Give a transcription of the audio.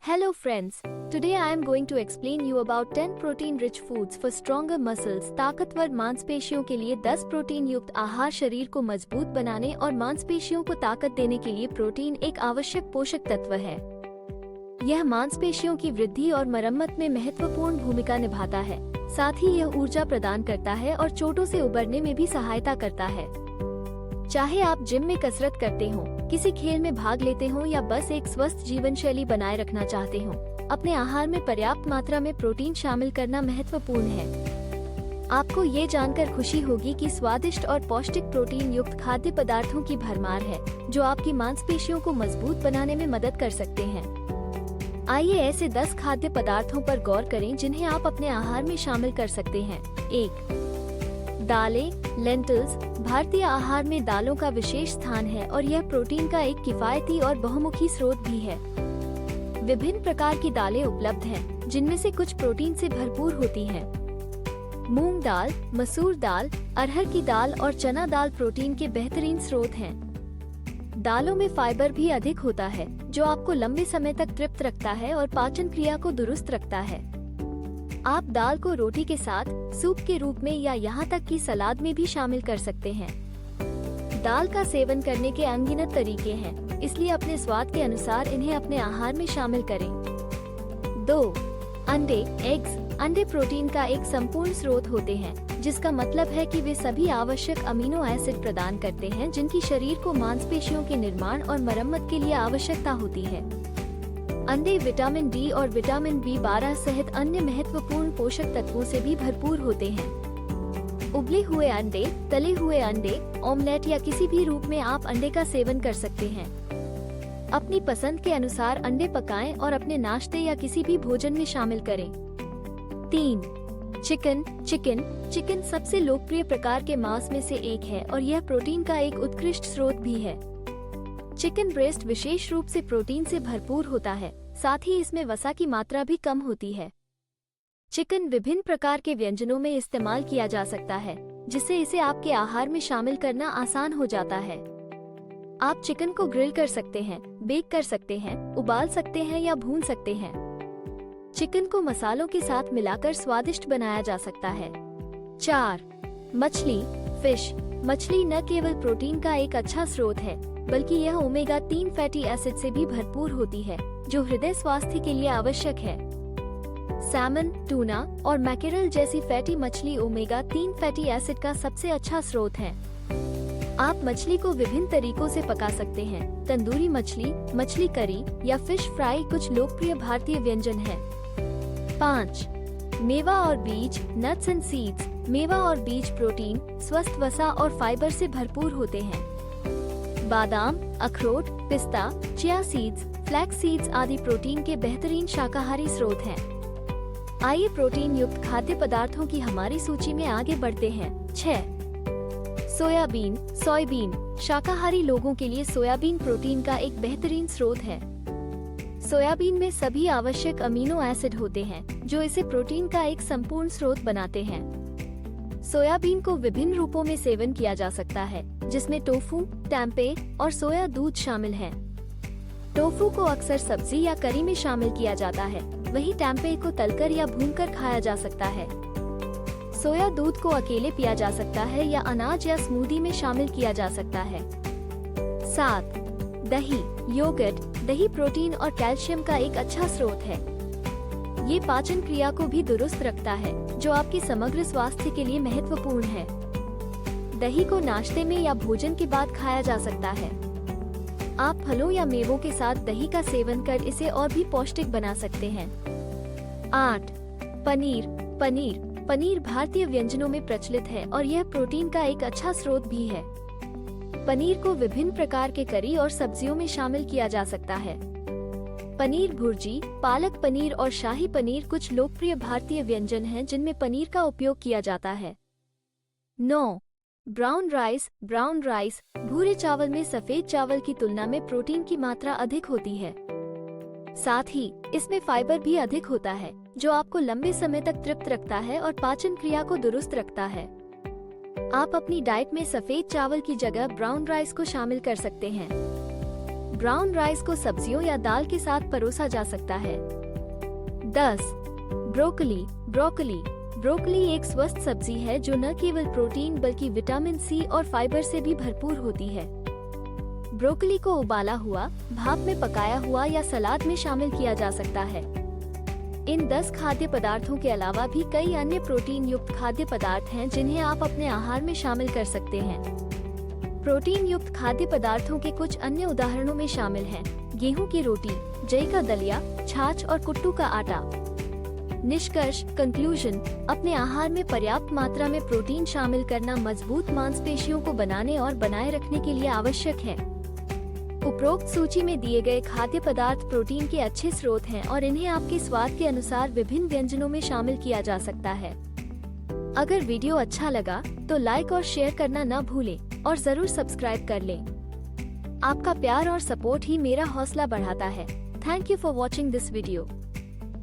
Hello friends, today I am going to explain you about 10 protein-rich foods for stronger muscles। ताकतवर मांसपेशियों के लिए 10 protein युक्त आहार शरीर को मजबूत बनाने और मांसपेशियों को ताकत देने के लिए प्रोटीन एक आवश्यक पोषक तत्व है। यह मांसपेशियों की वृद्धि और मरम्मत में महत्वपूर्ण भूमिका निभाता है। साथ ही यह ऊर्जा प्रदान करता है और चोटों से उबरने में भी सहायता करता है। चाहे आप जिम में कसरत करते हो, किसी खेल में भाग लेते हो या बस एक स्वस्थ जीवन शैली बनाए रखना चाहते हो, अपने आहार में पर्याप्त मात्रा में प्रोटीन शामिल करना महत्वपूर्ण है। आपको ये जानकर खुशी होगी कि स्वादिष्ट और पौष्टिक प्रोटीन युक्त खाद्य पदार्थों की भरमार है, जो आपकी मांसपेशियों को मजबूत बनाने में मदद कर सकते हैं। आइए ऐसे 10 खाद्य पदार्थों पर गौर करें जिन्हें आप अपने आहार में शामिल कर सकते हैं। 1. दालें, लेंटिल्स। भारतीय आहार में दालों का विशेष स्थान है और यह प्रोटीन का एक किफायती और बहुमुखी स्रोत भी है। विभिन्न प्रकार की दालें उपलब्ध हैं, जिनमें से कुछ प्रोटीन से भरपूर होती हैं। मूंग दाल, मसूर दाल, अरहर की दाल और चना दाल प्रोटीन के बेहतरीन स्रोत हैं। दालों में फाइबर भी अधिक होता है, जो आपको लंबे समय तक तृप्त रखता है और पाचन क्रिया को दुरुस्त रखता है। आप दाल को रोटी के साथ, सूप के रूप में या यहाँ तक कि सलाद में भी शामिल कर सकते हैं। दाल का सेवन करने के अनगिनत तरीके हैं, इसलिए अपने स्वाद के अनुसार इन्हें अपने आहार में शामिल करें। 2. अंडे, एग्स। अंडे प्रोटीन का एक संपूर्ण स्रोत होते हैं, जिसका मतलब है कि वे सभी आवश्यक अमीनो एसिड प्रदान करते हैं जिनकी शरीर को मांसपेशियों के निर्माण और मरम्मत के लिए आवश्यकता होती है। अंडे विटामिन डी और विटामिन B12 सहित अन्य महत्वपूर्ण पोषक तत्वों से भी भरपूर होते हैं। उबले हुए अंडे, तले हुए अंडे, ऑमलेट या किसी भी रूप में आप अंडे का सेवन कर सकते हैं। अपनी पसंद के अनुसार अंडे पकाएं और अपने नाश्ते या किसी भी भोजन में शामिल करें। 3. चिकन सबसे लोकप्रिय प्रकार के मांस में से एक है और यह प्रोटीन का एक उत्कृष्ट स्रोत भी है। चिकन ब्रेस्ट विशेष रूप से प्रोटीन से भरपूर होता है, साथ ही इसमें वसा की मात्रा भी कम होती है। चिकन विभिन्न प्रकार के व्यंजनों में इस्तेमाल किया जा सकता है, जिससे इसे आपके आहार में शामिल करना आसान हो जाता है। आप चिकन को ग्रिल कर सकते हैं, बेक कर सकते हैं, उबाल सकते हैं या भून सकते हैं। चिकन को मसालों के साथ मिलाकर स्वादिष्ट बनाया जा सकता है। 4. मछली, फिश। मछली न केवल प्रोटीन का एक अच्छा स्रोत है, बल्कि यह ओमेगा 3 फैटी एसिड से भी भरपूर होती है, जो हृदय स्वास्थ्य के लिए आवश्यक है। सैमन, टूना और मैकेरल जैसी फैटी मछली ओमेगा 3 फैटी एसिड का सबसे अच्छा स्रोत है। आप मछली को विभिन्न तरीकों से पका सकते हैं। तंदूरी मछली, मछली करी या फिश फ्राई कुछ लोकप्रिय भारतीय व्यंजन हैं। 5. मेवा और बीज, नट्स एंड सीड्स। मेवा और बीज प्रोटीन, स्वस्थ वसा और फाइबर से भरपूर होते हैं। बादाम, अखरोट, पिस्ता, चिया सीड्स, फ्लैक्स सीड्स आदि प्रोटीन के बेहतरीन शाकाहारी स्रोत हैं। आइए प्रोटीन युक्त खाद्य पदार्थों की हमारी सूची में आगे बढ़ते हैं। 6. सोयाबीन। शाकाहारी लोगों के लिए सोयाबीन प्रोटीन का एक बेहतरीन स्रोत है। सोयाबीन में सभी आवश्यक अमीनो एसिड होते हैं, जो इसे प्रोटीन का एक संपूर्ण स्रोत बनाते हैं। सोयाबीन को विभिन्न रूपों में सेवन किया जा सकता है, जिसमें टोफू, टेम्पे और सोया दूध शामिल हैं। टोफू को अक्सर सब्जी या करी में शामिल किया जाता है, वहीं टेम्पे को तलकर या भूनकर खाया जा सकता है। सोया दूध को अकेले पिया जा सकता है या अनाज या स्मूदी में शामिल किया जा सकता है। 7. दही, योगर्ट। दही प्रोटीन और कैल्शियम का एक अच्छा स्रोत है। ये पाचन क्रिया को भी दुरुस्त रखता है, जो आपके समग्र स्वास्थ्य के लिए महत्वपूर्ण है। दही को नाश्ते में या भोजन के बाद खाया जा सकता है। आप फलों या मेवों के साथ दही का सेवन कर इसे और भी पौष्टिक बना सकते हैं। 8. पनीर भारतीय व्यंजनों में प्रचलित है और यह प्रोटीन का एक अच्छा स्रोत भी है। पनीर को विभिन्न प्रकार के करी और सब्जियों में शामिल किया जा सकता है। पनीर भुर्जी, पालक पनीर और शाही पनीर कुछ लोकप्रिय भारतीय व्यंजन हैं जिनमें पनीर का उपयोग किया जाता है। 9. Brown rice. भूरे चावल में सफेद चावल की तुलना में प्रोटीन की मात्रा अधिक होती है। साथ ही इसमें फाइबर भी अधिक होता है, जो आपको लंबे समय तक तृप्त रखता है और पाचन क्रिया को दुरुस्त रखता है। आप अपनी डाइट में सफेद चावल की जगह ब्राउन राइस को शामिल कर सकते हैं। ब्राउन राइस को सब्जियों या दाल के साथ परोसा जा सकता है। 10. ब्रोकली। ब्रोकली एक स्वस्थ सब्जी है जो न केवल प्रोटीन बल्कि विटामिन सी और फाइबर से भी भरपूर होती है। ब्रोकली को उबाला हुआ, भाप में पकाया हुआ या सलाद में शामिल किया जा सकता है। इन 10 खाद्य पदार्थों के अलावा भी कई अन्य प्रोटीन युक्त खाद्य पदार्थ हैं जिन्हें आप अपने आहार में शामिल कर सकते हैं। प्रोटीन युक्त खाद्य पदार्थों के कुछ अन्य उदाहरणों में शामिल हैं गेहूं की रोटी, जई का दलिया, छाछ और कुट्टू का आटा। निष्कर्ष कंक्लूजन, अपने आहार में पर्याप्त मात्रा में प्रोटीन शामिल करना मजबूत मांसपेशियों को बनाने और बनाए रखने के लिए आवश्यक है। उपरोक्त सूची में दिए गए खाद्य पदार्थ प्रोटीन के अच्छे स्रोत हैं और इन्हें आपके स्वाद के अनुसार विभिन्न व्यंजनों में शामिल किया जा सकता है। अगर वीडियो अच्छा लगा तो लाइक और शेयर करना न भूलें और जरूर सब्सक्राइब कर लें। आपका प्यार और सपोर्ट ही मेरा हौसला बढ़ाता है। Thank you for watching this video.